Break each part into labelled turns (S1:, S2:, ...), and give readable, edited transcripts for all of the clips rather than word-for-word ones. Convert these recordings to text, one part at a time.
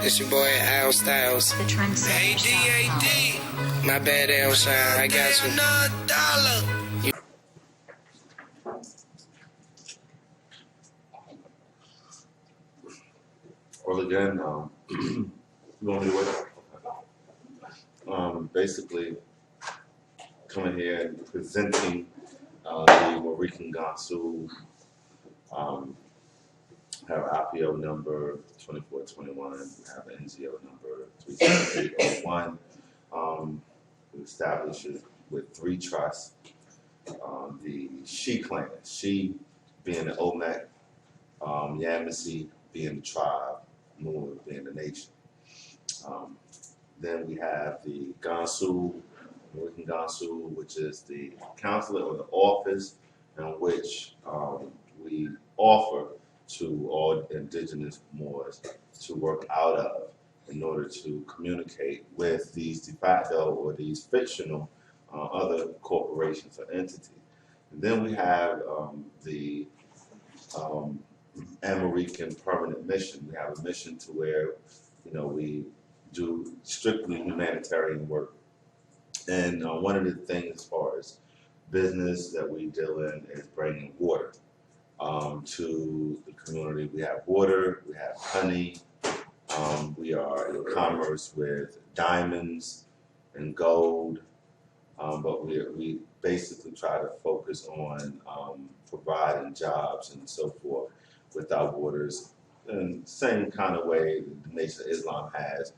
S1: It's your boy Al Styles.
S2: The trendsetter.
S1: AD. My bad, Al Shine. I got you.
S3: Well, again, you want me to wait? Basically, coming here and presenting the Marican Gansu, have an IPO number 2421, we have an NGO number 37801. We established it with 3 trusts. The She clan, She being the Olmec, Yamasee being the tribe, Moon being the nation. Then we have the Gansu, American Gansu, which is the consulate or the office in which we offer to all indigenous Moors to work out of in order to communicate with these de facto or these fictional other corporations or entities. And then we have the American permanent mission. We have a mission to where, we do strictly humanitarian work. And one of the things as far as business that we deal in is bringing water to the community. We have water, we have honey, we are in commerce with diamonds and gold, but we basically try to focus on providing jobs and so forth with our waters in the same kind of way the Nation of Islam has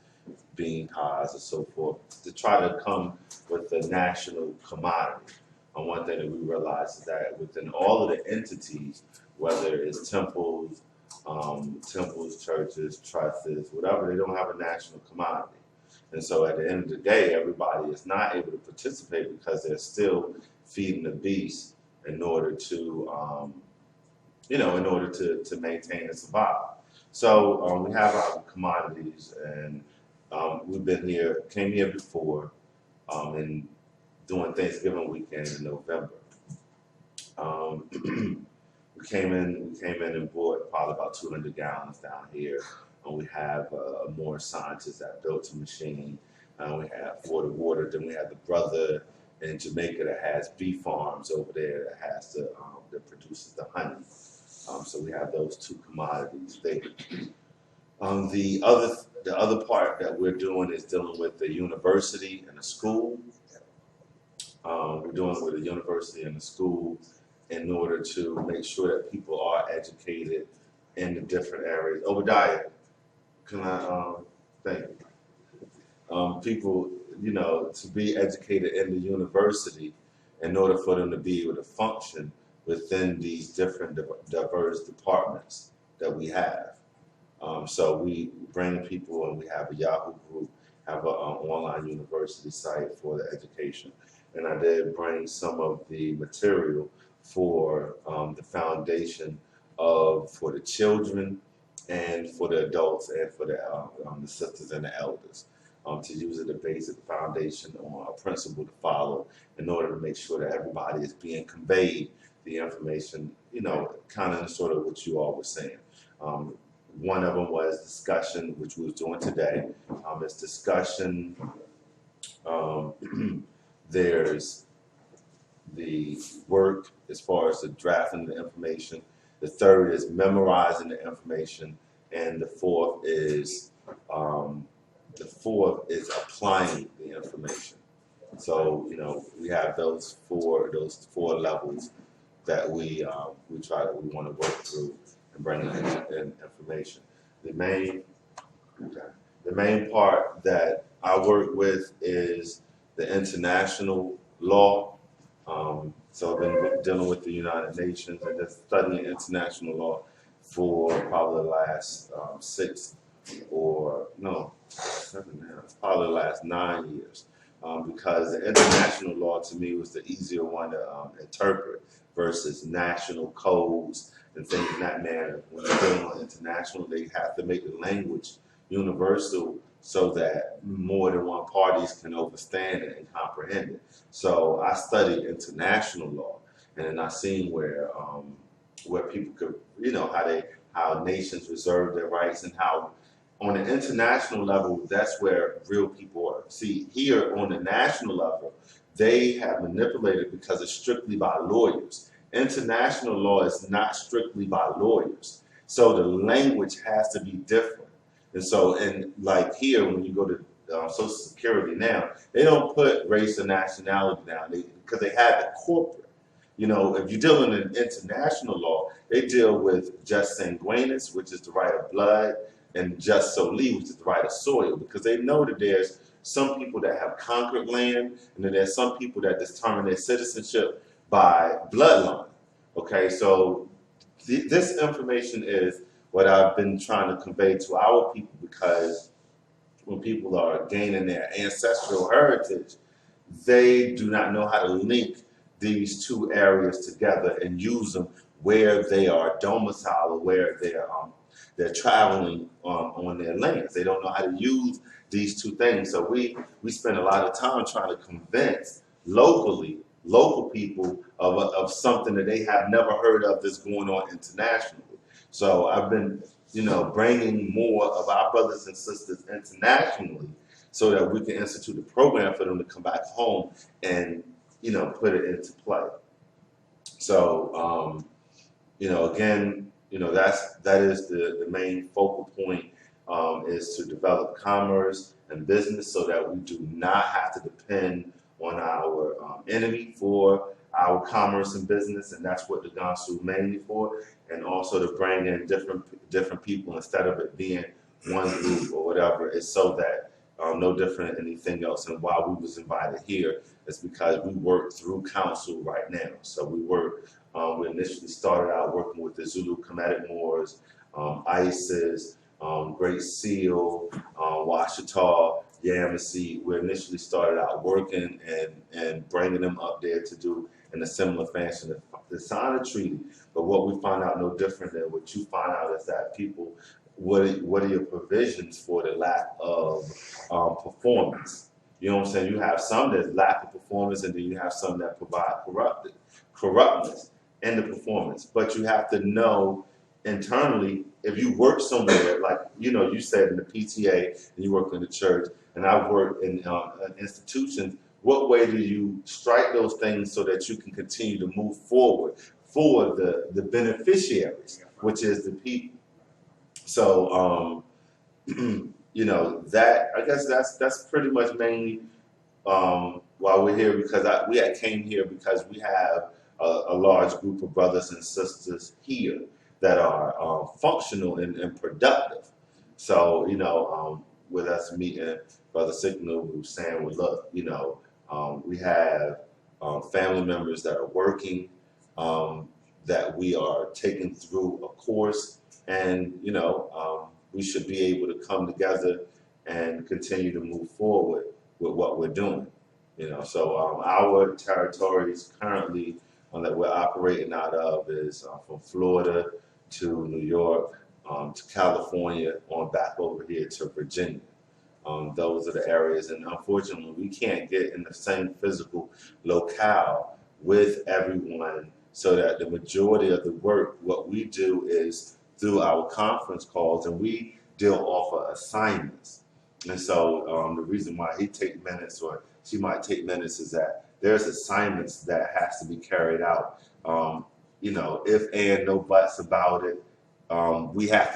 S3: bean pods and so forth, to try to come with the national commodity. And one thing that we realize is that within all of the entities, whether it's temples, churches, trusts, whatever, they don't have a national commodity. And so at the end of the day, everybody is not able to participate because they're still feeding the beast in order to, to maintain and survive. So we have our commodities, and we've came here before, and doing Thanksgiving weekend in November. We came in and bought probably about 200 gallons down here. And we have more scientists that built a machine. We have for the water. Then we have the brother in Jamaica that has bee farms over there that has that produces the honey. So we have those 2 commodities there. The other part that we're doing is dealing with the university and the school. We're doing with the university and the school in order to make sure that people are educated in the different areas. Obadiah, can I thank you? People, to be educated in the university in order for them to be able to function within these different diverse departments that we have. So we bring people, and we have a Yahoo group, have an online university site for the education. And I did bring some of the material for the foundation for the children and for the adults and for the sisters and the elders, to use as a basic foundation on a principle to follow in order to make sure that everybody is being conveyed the information, kind of sort of what you all were saying. One of them was discussion, which we was doing today. It's discussion. There's the work as far as the drafting the information. The third is memorizing the information, and the fourth is applying the information. So we have those four levels that we want to work through and bring in information. The main part that I work with is the international law. So I've been dealing with the United Nations and just studying international law for probably the last 9 years. Because the international law to me was the easier one to interpret versus national codes and things in that manner. When you're dealing on international, they have to make the language universal so that more than one parties can understand it and comprehend it. So I studied international law, and then I seen where people could, how nations reserve their rights, and how on the international level, that's where real people are. See, here on the national level, they have manipulated because it's strictly by lawyers. International law is not strictly by lawyers. So the language has to be different. And so, and like here, when you go to Social Security now, they don't put race or nationality down because they have the corporate. You know, if you're dealing in international law, they deal with jus sanguinis, which is the right of blood, and jus soli, which is the right of soil, because they know that there's some people that have conquered land, and then there's some people that determine their citizenship by bloodline. Okay, so this information is what I've been trying to convey to our people, because when people are gaining their ancestral heritage, they do not know how to link these two areas together and use them where they are domiciled or where they're traveling on their lands. They don't know how to use these two things. So we spend a lot of time trying to convince local people of something that they have never heard of that's going on internationally. So I've been, bringing more of our brothers and sisters internationally so that we can institute a program for them to come back home and, put it into play. So, again, that is the main focal point, is to develop commerce and business so that we do not have to depend on our enemy for our commerce and business, and that's what the Gansu mainly for, and also to bring in different people instead of it being one group or whatever. It's so that no different than anything else. And why we was invited here is because we work through council right now. So we initially started out working with the Zulu Kemetic Moors, ISIS, Great Seal, Washita, Yamasee. We initially started out working and bringing them up there to do in a similar fashion to sign a treaty. But what we find out no different than what you find out is that people, what are your provisions for the lack of performance? You know what I'm saying? You have some that lack of performance, and then you have some that provide corruptness in the performance. But you have to know internally, if you work somewhere, like, you said in the PTA, and you work in the church, and I've worked in institutions, what way do you strike those things so that you can continue to move forward for the beneficiaries, which is the people? So, that, I guess that's pretty much mainly why we're here, because we came here because we have a large group of brothers and sisters here that are functional and productive. So, with us meeting Brother Signal, who's saying, well, look, we have family members that are working, that we are taking through a course, and, we should be able to come together and continue to move forward with what we're doing. So our territories currently that we're operating out of is from Florida to New York, to California, on back over here to Virginia. Those are the areas, and unfortunately we can't get in the same physical locale with everyone, so that the majority of the work, what we do is through our conference calls, and we deal off of assignments. And so the reason why he take minutes, or she might take minutes, is that there's assignments that has to be carried out. If and no buts about it, we have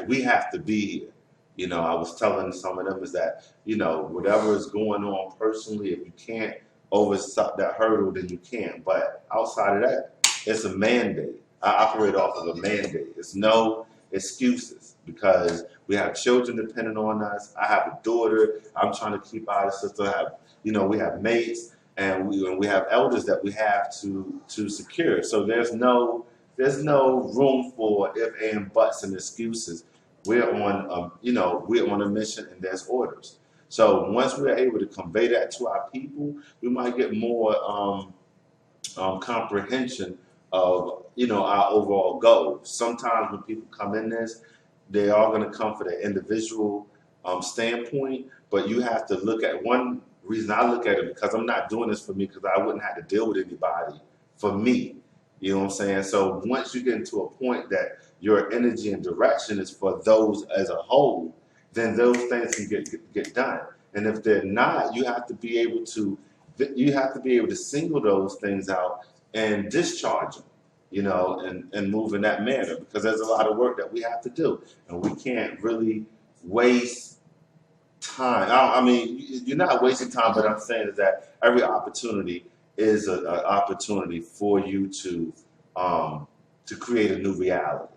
S3: to be here. I was telling some of them is that, whatever is going on personally, if you can't overstep that hurdle, then you can't. But outside of that, it's a mandate. I operate off of a mandate. It's no excuses, because we have children depending on us. I have a daughter I'm trying to keep out of the system. We have mates, and we have elders that we have to secure. So there's no room for if and buts and excuses. We're on a mission, and there's orders. So once we're able to convey that to our people, we might get more comprehension of our overall goals. Sometimes when people come in this, they are going to come for their individual standpoint, but you have to look at, one reason I look at it, because I'm not doing this for me, because I wouldn't have to deal with anybody for me. You know what I'm saying? So once you get into a point that your energy and direction is for those as a whole, then those things can get done. And if they're not, you have to be able to single those things out and discharge them, you know, and move in that manner, because there's a lot of work that we have to do, and we can't really waste time. I mean, you're not wasting time, but I'm saying is that every opportunity is an opportunity for you to create a new reality.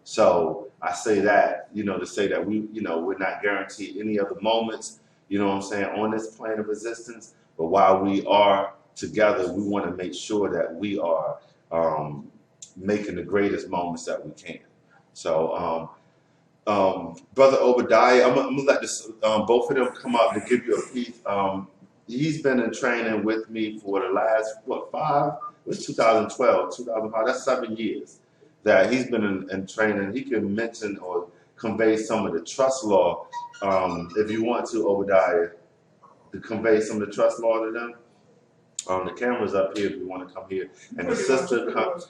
S3: So I say that, you know, to say that we're not guaranteed any other moments, you know what I'm saying, on this plane of existence. But while we are together, we want to make sure that we are making the greatest moments that we can. So, Brother Obadiah, I'm gonna let both of them come up to give you a piece. He's been in training with me for the last, it was 2012, 2005, that's 7 years that he's been in training. He can mention or convey some of the trust law, if you want to, Obadiah, to convey some of the trust law to them. The camera's up here if you want to come here. And the sister comes.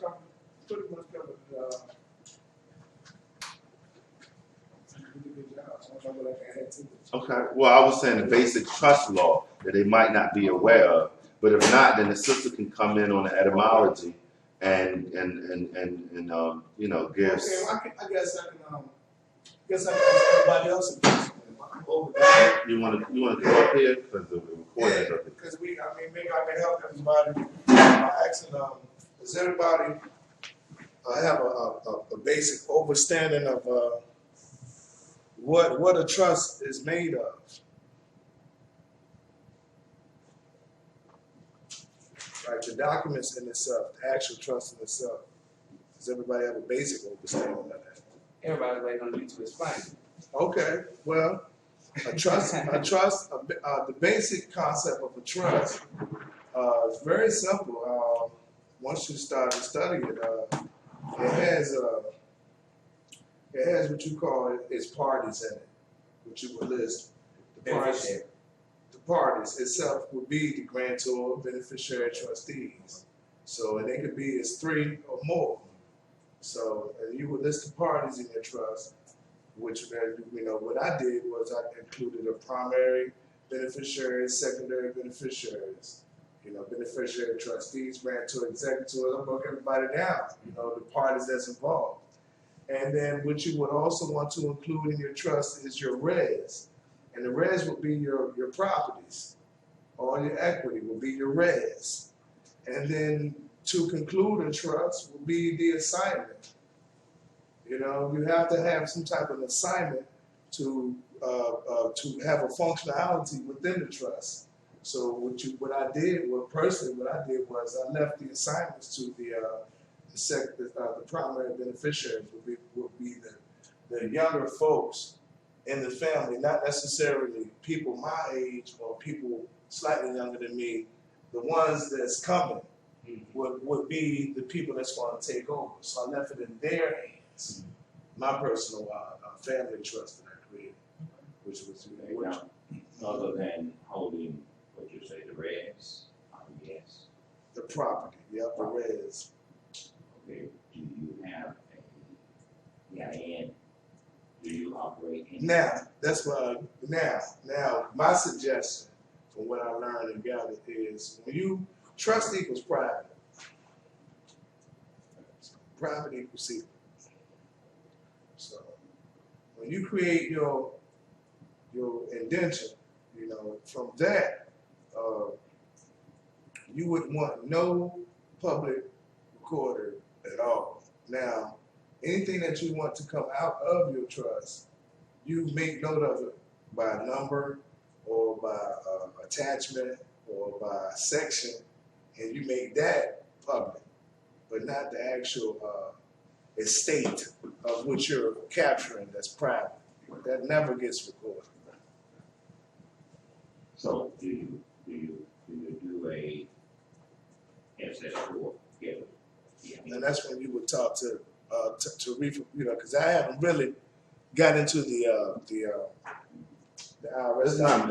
S3: Okay, well, I was saying the basic trust law that they might not be aware of, but if not, then the sister can come in on the etymology and you know, gives.
S2: Okay, well, I guess I can ask everybody else a question. Over there.
S3: You want to come up here because the recording is up here.
S2: Because maybe I can help everybody by asking, does everybody have a basic understanding of what a trust is made of? Right, the documents in itself, the actual trust in itself. Does everybody have a basic understanding of that?
S1: Everybody's waiting on you to explain.
S2: Okay, well, the basic concept of a trust is very simple. Once you start to study it, it has what you call its parties in it, which you would list. The parties itself would be the grantor, beneficiary, trustees. So, and they could be as 3 or more. So, and you would list the parties in your trust, which, you know, what I did was I included a primary beneficiary, secondary beneficiaries, you know, beneficiary trustees, grantor, executors. I broke everybody down, you know, the parties that's involved. And then what you would also want to include in your trust is your res. And the res would be your properties. All your equity will be your res. And then to conclude a trust will be the assignment. You know, you have to have some type of assignment to have a functionality within the trust. So what I did was I left the assignments to the primary beneficiaries would be the younger folks in the family, not necessarily people my age or people slightly younger than me. The ones that's coming would be the people that's going to take over. So I left it in their hands. My personal family trust that I created, which was
S4: other than holding what you say, the res, yes.
S2: The property, the res.
S4: Okay. Do you have a EIN? Do you operate in?
S2: Now, that's why. Now, my suggestion from what I learned and gathered is when trust equals private. Private equals secret. So when you create your indenture, you know, from that, you wouldn't want no public recorder at all. Now, anything that you want to come out of your trust, you make note of it by number or by attachment or by section, and you make that public, but not the actual estate of which you're capturing that's private. That never gets recorded.
S4: So do you do a SS4 together?
S2: And that's when you would talk to you know, because I haven't really got into the IRS.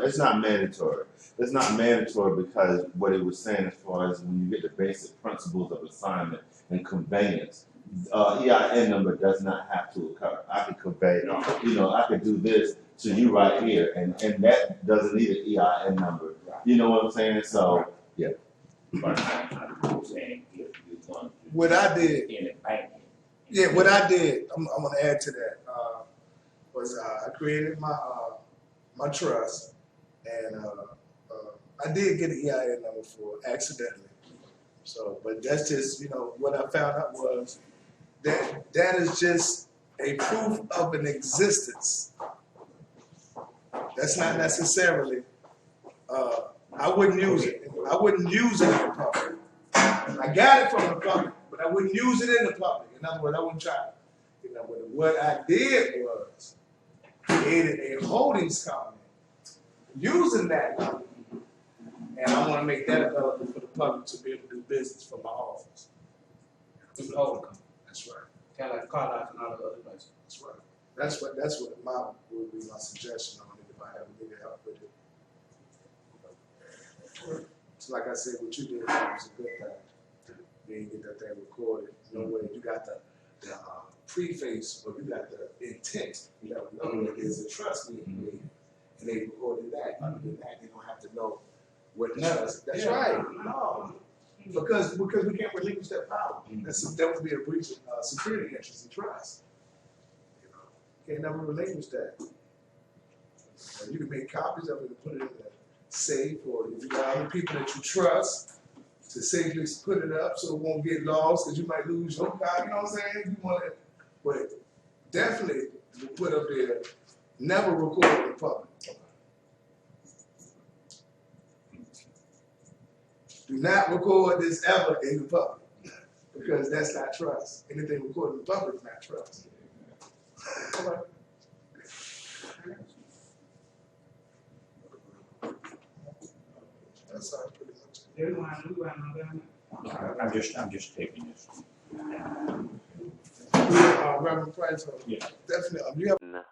S3: It's not mandatory. It's not mandatory because what it was saying as far as when you get the basic principles of assignment and conveyance, EIN number does not have to occur. I could convey, you know, I could do this to you right here, and that doesn't need an EIN number. You know what I'm saying? So yeah.
S4: But I'm saying if you're going to
S2: What I did,
S4: in the banking.
S2: yeah, what I did, I'm gonna add to that, was I created my trust, and I did get an EIN number for accidentally. So, but that's just, what I found out was that is just a proof of an existence. That's not necessarily, I wouldn't use it. I wouldn't use it in the public. I got it from the public, but I wouldn't use it in the public. In other words, I wouldn't try. What I did was created a holdings company using that number. And I want to make that available for the public to be able to do business from my office.
S5: Through the holding company.
S2: That's right.
S5: Kind of like car lots and all the other places.
S2: That's right. That's what would be my suggestion on it if I have a nigga help with it. So like I said, what you did was a good thing. You didn't get that thing recorded. No way. You got the preface, or you got the intent. You got to know that there's a trust being made, and they recorded that. Other than that, they don't have to know what the trust. That's right. No. Because we can't relinquish that power. That would be a breach of security interest and trust. Can't never relinquish that. You can make copies of it and put it in the safe, or if you got other people that you trust to safely put it up so it won't get lost, because you might lose your copy. You know what I'm saying? You want it, but definitely put up there. Never record in public. Do not record this ever in the public, because that's not trust. Anything recorded in the public is not trust. That's all pretty much.
S4: I'm just taking this.
S2: Reverend Price,
S4: Yeah.
S2: definitely. You have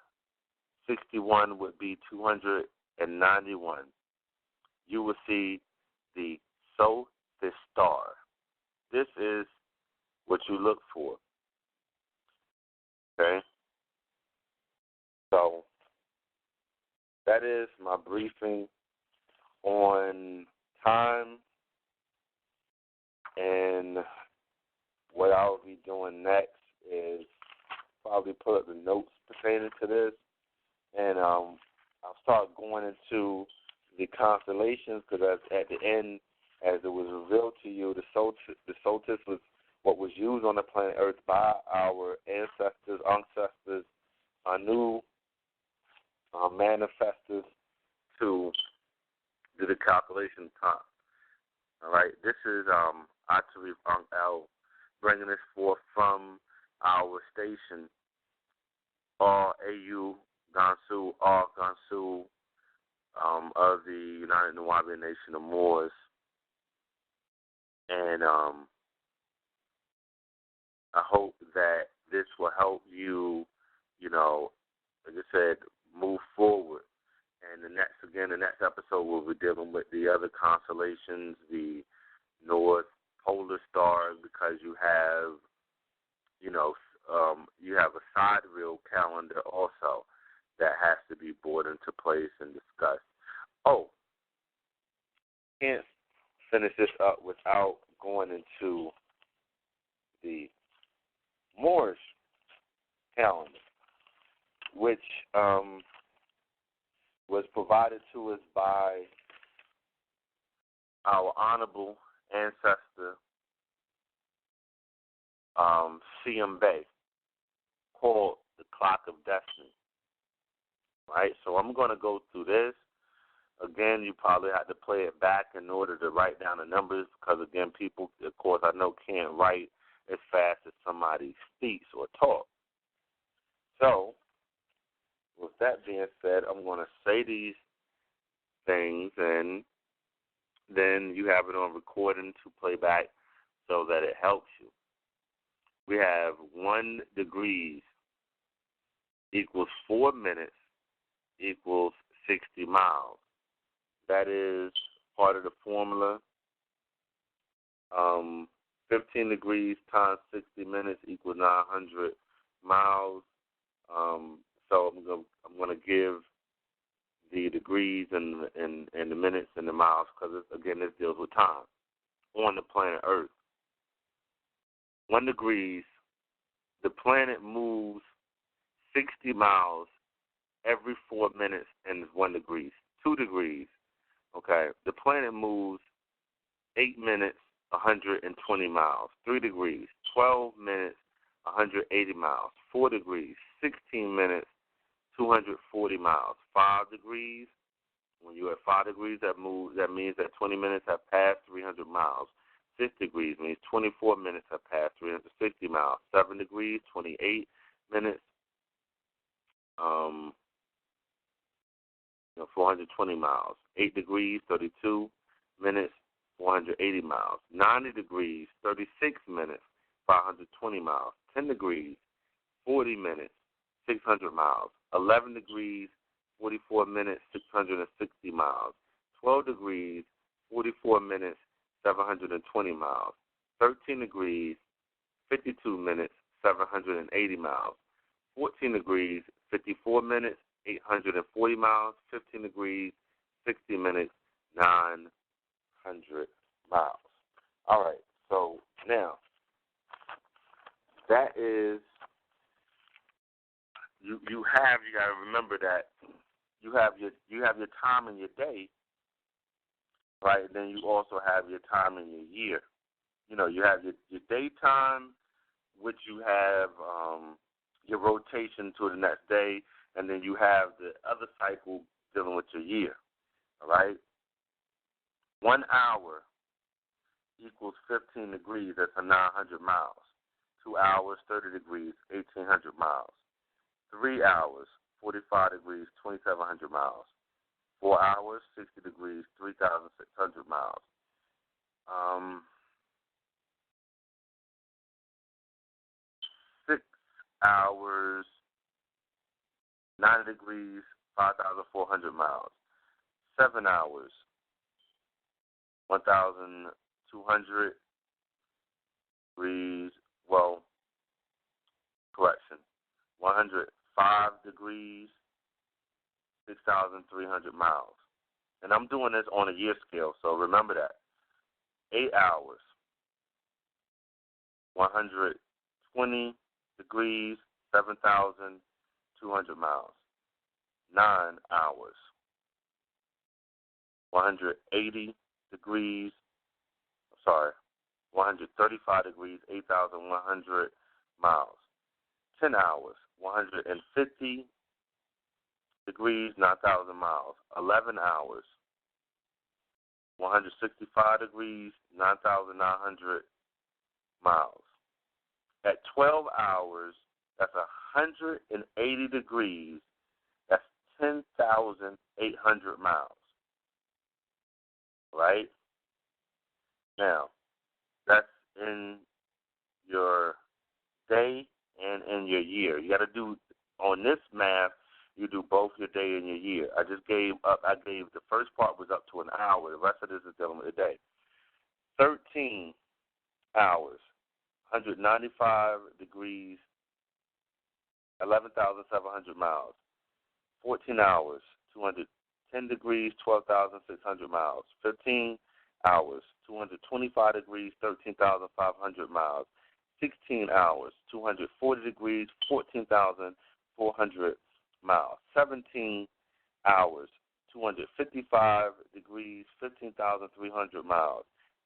S3: 61 would be 291. You will see the this star. This is what you look for. Okay? So, that is my briefing on time, and what I'll be doing next is probably put up the notes pertaining to this, and I'll start going into the constellations, because at the end, as it was revealed to you, the solstice was what was used on the planet Earth by our ancestors, Athunu, manifestors, to do the calculation time. All right, this is Athunu Al bringing this forth from our station, AU Gansu, Gansu, of the United Nuwabian Nation of Moors. And I hope that this will help you, like I said, move forward. And the next episode we'll be dealing with the other constellations, the North Polar Star, because you have, you have a sidereal calendar also that has to be brought into place and discussed. Oh, can't finish this up without going into the Moorish calendar, which was provided to us by our honorable ancestor, C.M. Bay, called the Clock of Destiny. Right? So I'm going to go through this. Again, you probably have to play it back in order to write down the numbers, because, again, people, of course, I know can't write as fast as somebody speaks or talks. So, with that being said, I'm going to say these things, and then you have it on recording to play back so that it helps you. We have 1 degree equals 4 minutes equals 60 miles. That is part of the formula. 15 degrees times 60 minutes equals 900 miles. So I'm going to give the degrees and the minutes and the miles, because, again, this deals with time on the planet Earth. 1 degree, the planet moves 60 miles every 4 minutes and 1 degree. 2 degrees, okay, the planet moves 8 minutes, 120 miles. 3 degrees, 12 minutes, 180 miles. 4 degrees, 16 minutes, 240 miles. 5 degrees, when you're at 5 degrees, that means that 20 minutes have passed 300 miles. 6 degrees means 24 minutes have passed 360 miles. 7 degrees, 28 minutes, 420 miles. 8 degrees, 32 minutes, 480 miles. 90 degrees, 36 minutes, 520 miles. 10 degrees, 40 minutes, 600 miles. 11 degrees, 44 minutes, 660 miles. 12 degrees, 44 minutes, 720 miles. 13 degrees, 52 minutes, 780 miles. 14 degrees, 54 minutes, 840 miles. 15 degrees, 60 minutes, 900 miles. All right, so now that is, you got to remember that you have your time in your day, right? And then you also have your time in your year. You have your daytime, which you have your rotation to the next day, and then you have the other cycle dealing with your year, all right? 1 hour equals 15 degrees, that's 900 miles. 2 hours, 30 degrees, 1,800 miles. 3 hours, 45 degrees, 2,700 miles. 4 hours, 60 degrees, 3,600 miles. 6 hours, 90 degrees, 5,400 miles. 7 hours, 1,200 degrees, 105 degrees, 6,300 miles. And I'm doing this on a year scale, so remember that. 8 hours, 120 degrees, 7,200 miles. 9 hours, 135 degrees, 8,100 miles. 10 hours, 150 degrees, 9,000 miles. 11 hours, 165 degrees, 9,900 miles. At 12 hours, that's 180 degrees, that's 10,800 miles. Right? Now, that's in your day and in your year. You got to do, on this math, you do both your day and your year. I gave the first part was up to an hour. The rest of this is dealing with the day. 13 hours, 195 degrees, 11,700 miles. 14 hours, 210 degrees, 12,600 miles. 15 hours, 225 degrees, 13,500 miles. 16 hours, 240 degrees, 14,400 miles. 17 hours, 255 degrees, 15,300 miles.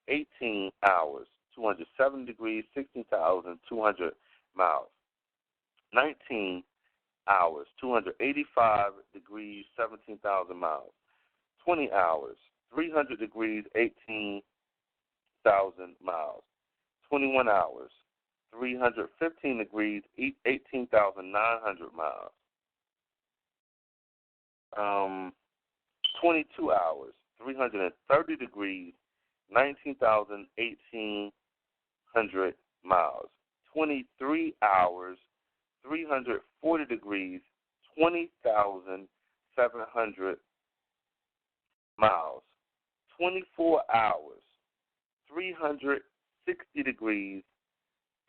S3: 18 hours, 207 degrees, 16,200 miles. 19 hours, 285 degrees, 17,000 miles. 20 hours, 300 degrees, 18,000 miles. 21 hours, 315 degrees, 18,900 miles. 22 hours, 330 degrees, 19,800 miles. 23 hours, 340 degrees, 20,700 miles. 24 hours, 360 degrees,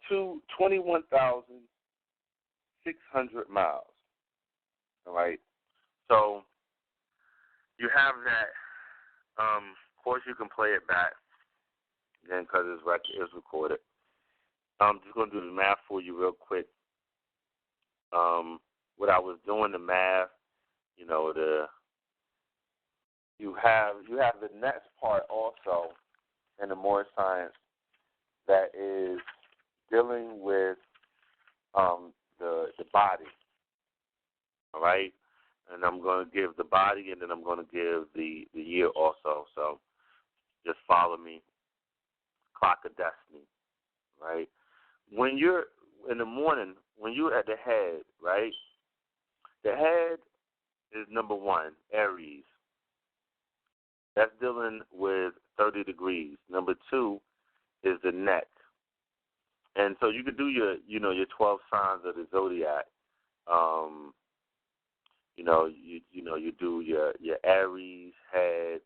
S3: to 21,600 miles. All right. So you have that. Of course, you can play it back again because it's recorded. I'm just going to do the math for you real quick. What I was doing, the math, you have the next part also in the more science that is dealing with the body. All right, and I'm going to give the body, and then I'm going to give the year also. So just follow me. Clock of destiny. Right. When you're in the morning, when you're at the head, right? The head is number 1, Aries. That's dealing with 30 degrees. Number 2 is the neck. And so you could do your 12 signs of the zodiac. You do your Aries head,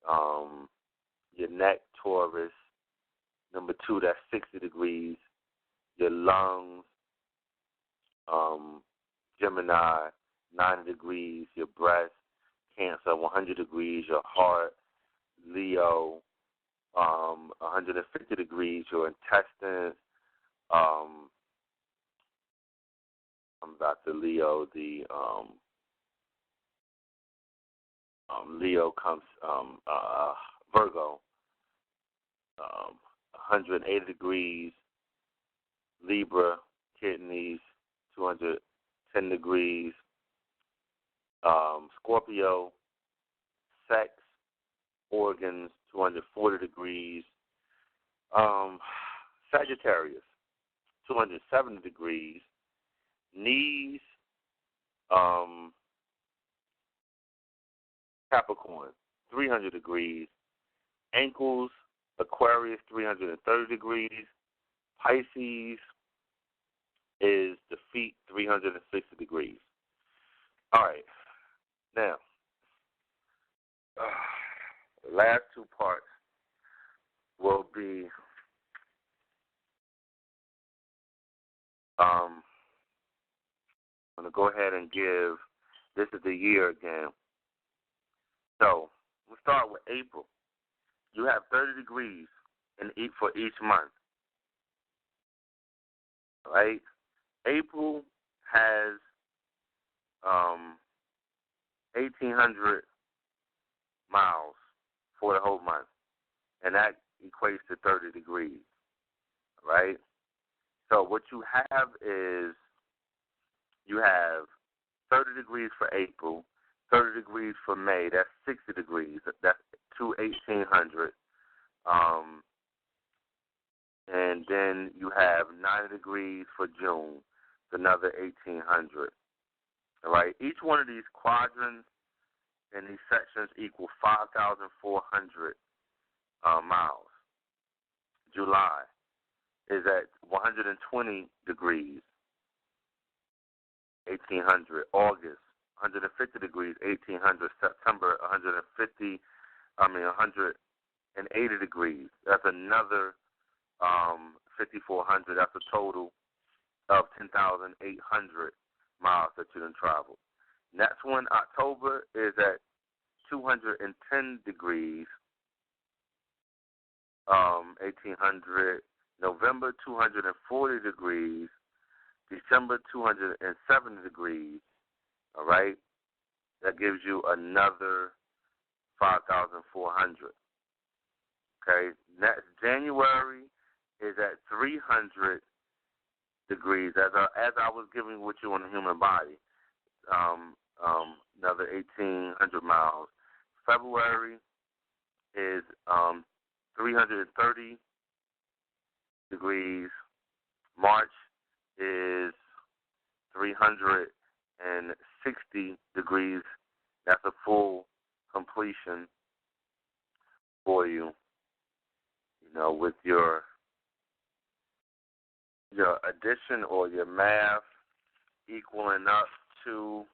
S3: your neck, Taurus. Number 2, that's 60 degrees. Your lungs, Gemini, 90 degrees. Your breast, Cancer, 100 degrees. Your heart, Leo, 150 degrees. Your intestines, I'm about to Leo. The Leo comes Virgo, 180 degrees. Libra, kidneys, 210 degrees. Scorpio, sex, organs, 240 degrees. Sagittarius, 270 degrees. Knees, Capricorn, 300 degrees. Ankles, Aquarius, 330 degrees. Pisces is the feet, 360 degrees. All right. Now, the last 2 parts will be I'm going to go ahead and give, this is the year again. So, we'll start with April. You have 30 degrees for each month. Right? April has 1,800 miles for the whole month, and that equates to 30 degrees, right? So what you have is you have 30 degrees for April, 30 degrees for May. That's 60 degrees. That's 1,800. And then you have 90 degrees for June. It's another 1,800. All right. Each one of these quadrants and these sections equal 5,400 miles. July is at 120 degrees, 1,800. August, 150 degrees, 1,800. September, 180 degrees. That's another 5,400. That's a total of 10,800 miles that you done traveled. Next one, October, is at 210 degrees, 1,800. November, 240 degrees. December, 270 degrees. All right? That gives you another 5,400. Okay? Next, January is at 300 degrees, as I was giving with you on the human body. Another 1,800 miles. February is 330 degrees. March is 360 degrees. That's a full completion for you. You know, with your addition or your math equaling up to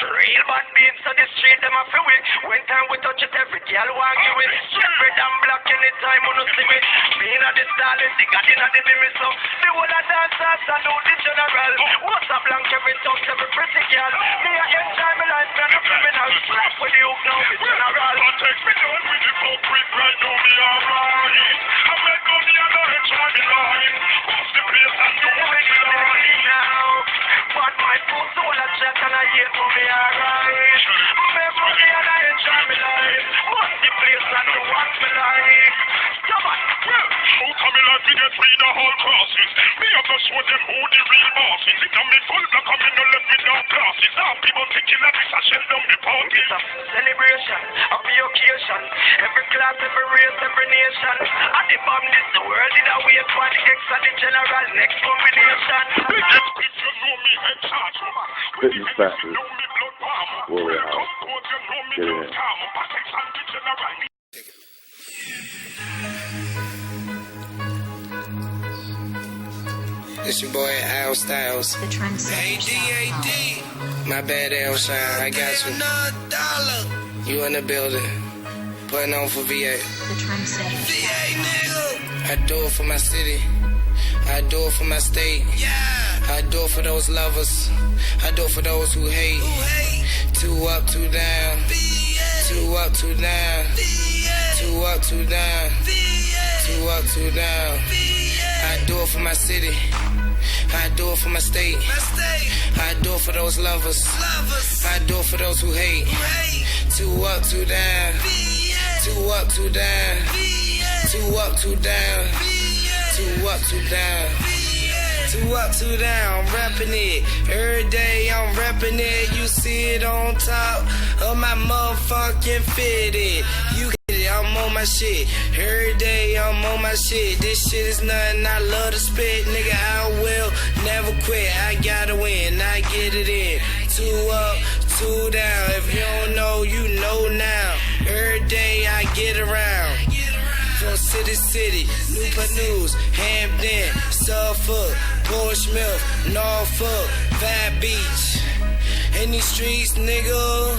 S1: Real bad beats on the street, them a feel it. When time we touch it, every girl want give it. Separate and black anytime when you see me. Being at the stylist, the garden at the limit, so the whole of dancers and do the general. What's a blank, every touch, every pretty girl. Me I enjoy my life, and a criminal. Slap with the hook now, the general. Don't take me down with the culprit, right now me alright. I make money and I enjoy my life. What's the place and do what me like now? But my foot soul a jet and I hate for me alright. Make money and I enjoy my life. What's the place and do what me like? Come on, well, how come me like to get free the whole crosses? Me have to show them who the real boss is. It on me full black and me no let me down classes. All people thinking that this a shell down the party. It's a celebration, a big occasion. Every class, every race, every nation. And the bomb this the world did a wait for the X and the general next combination. If you know me head charge,
S3: Fitness Factory, Warrior House. Get in.
S1: It's your boy Al Styles.
S6: The trendsetter.
S1: My bad L Shine, I got you. You in the building. Putting on for VA.
S6: The trendsetter.
S1: I do it for my city. I do it for my state. I do it for those lovers. I do it for those who hate. 2 up, 2 down. 2 up, 2 down. 2 up, 2 down. 2 up, 2 down. I do it for my city. I do it for my state. I do it for those lovers. I do it for those who hate. 2 up, 2 down. 2 up, 2 down. 2 up, 2 down. 2 up, 2 down. 2 up, 2 down, I'm reppin' it. Every day I'm reppin' it. You see it on top of my motherfucking fitted. You get it, I'm on my shit. Every day I'm on my shit. This shit is nothing, I love to spit. Nigga, I will never quit. I gotta win, I get it in. 2 up, 2 down. If you don't know, you know now. Every day I get around. From city to city, Newport News, Hampton, Suffolk, Portsmouth, Norfolk, Bad Beach. In these streets, nigga,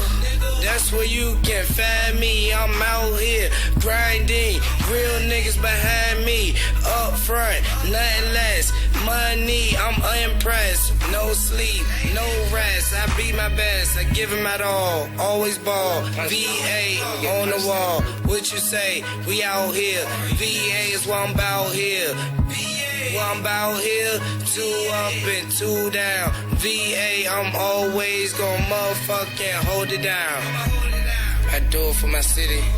S1: that's where you can find me. I'm out here grinding, real niggas behind me. Up front, nothing less. Money, I'm unimpressed. No sleep, no rest. I be my best, I give him my all. Always ball, VA on the wall. What you say? We out here. VA is what I'm about here. What I'm about here. 2 up and 2 down. VA, I'm always gonna motherfucking hold it down. I do it for my city.